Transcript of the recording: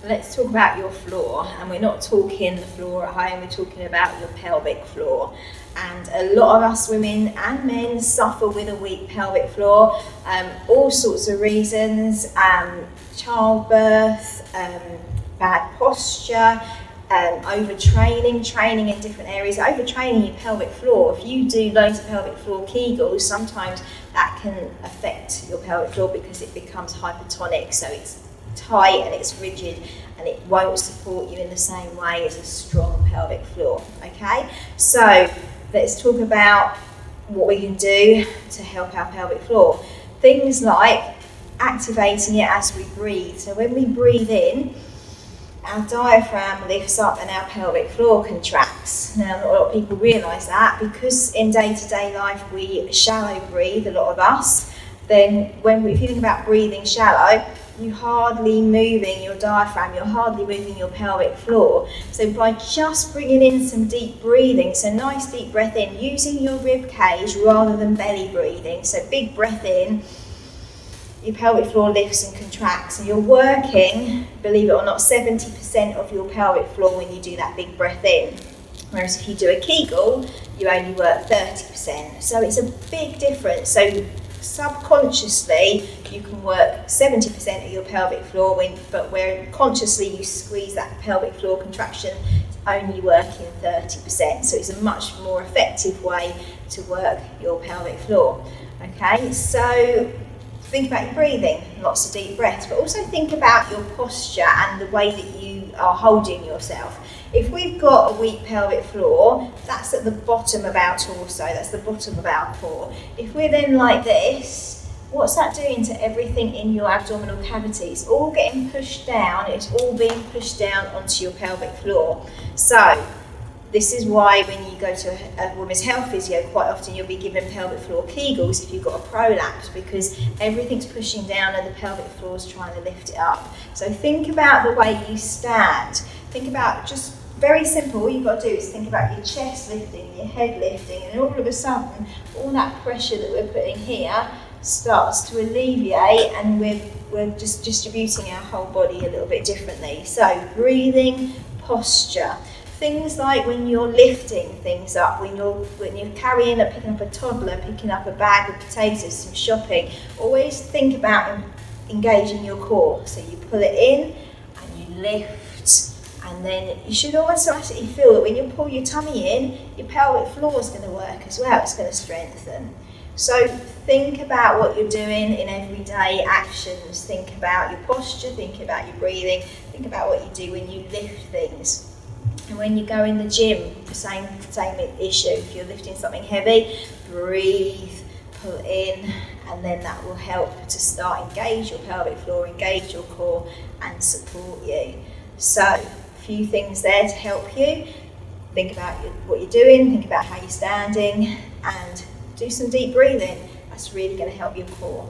let's talk about your floor, and we're not talking the floor at home, we're talking about your pelvic floor. And a lot of us women and men suffer with a weak pelvic floor, all sorts of reasons, childbirth, bad posture, overtraining, training in different areas, overtraining your pelvic floor. If you do loads of pelvic floor kegels, sometimes that can affect your pelvic floor because it becomes hypertonic, so it's tight and it's rigid and it won't support you in the same way as a strong pelvic floor. Okay, so let's talk about what we can do to help our pelvic floor. Things like activating it as we breathe. So when we breathe in, our diaphragm lifts up and our pelvic floor contracts. Now, not a lot of people realise that, because in day-to-day life we shallow breathe, a lot of us. Then if you think about breathing shallow, you're hardly moving your diaphragm, you're hardly moving your pelvic floor. So by just bringing in some deep breathing, so nice deep breath in, using your rib cage rather than belly breathing, so big breath in, your pelvic floor lifts and contracts, and you're working, believe it or not, 70% of your pelvic floor when you do that big breath in. Whereas if you do a Kegel, you only work 30%. So it's a big difference. So subconsciously, you can work 70% of your pelvic floor, but where consciously you squeeze that pelvic floor contraction, it's only working 30%. So it's a much more effective way to work your pelvic floor. Okay, so think about your breathing, lots of deep breaths, but also think about your posture and the way that you are holding yourself. If we've got a weak pelvic floor, that's at the bottom of our torso, that's the bottom of our core. If we're then like this, what's that doing to everything in your abdominal cavity? It's all getting pushed down, it's all being pushed down onto your pelvic floor. So this is why when you go to a women's health physio, quite often you'll be given pelvic floor Kegels if you've got a prolapse, because everything's pushing down and the pelvic floor is trying to lift it up. So think about the way you stand. Think about, just very simple, all you've got to do is think about your chest lifting, your head lifting, and all of a sudden, all that pressure that we're putting here starts to alleviate, and we're just distributing our whole body a little bit differently. So breathing, posture. Things like when you're lifting things up, when you're picking up a toddler, picking up a bag of potatoes, some shopping, always think about engaging your core. So you pull it in and you lift, and then you should also actually feel that when you pull your tummy in, your pelvic floor is going to work as well, it's going to strengthen. So think about what you're doing in everyday actions. Think about your posture, think about your breathing, think about what you do when you lift things. And when you go in the gym, the same issue. If you're lifting something heavy, breathe, pull in, and then that will help to start engage your pelvic floor, engage your core, and support you. So a few things there to help you. Think about what you're doing, think about how you're standing, and do some deep breathing. That's really going to help your core.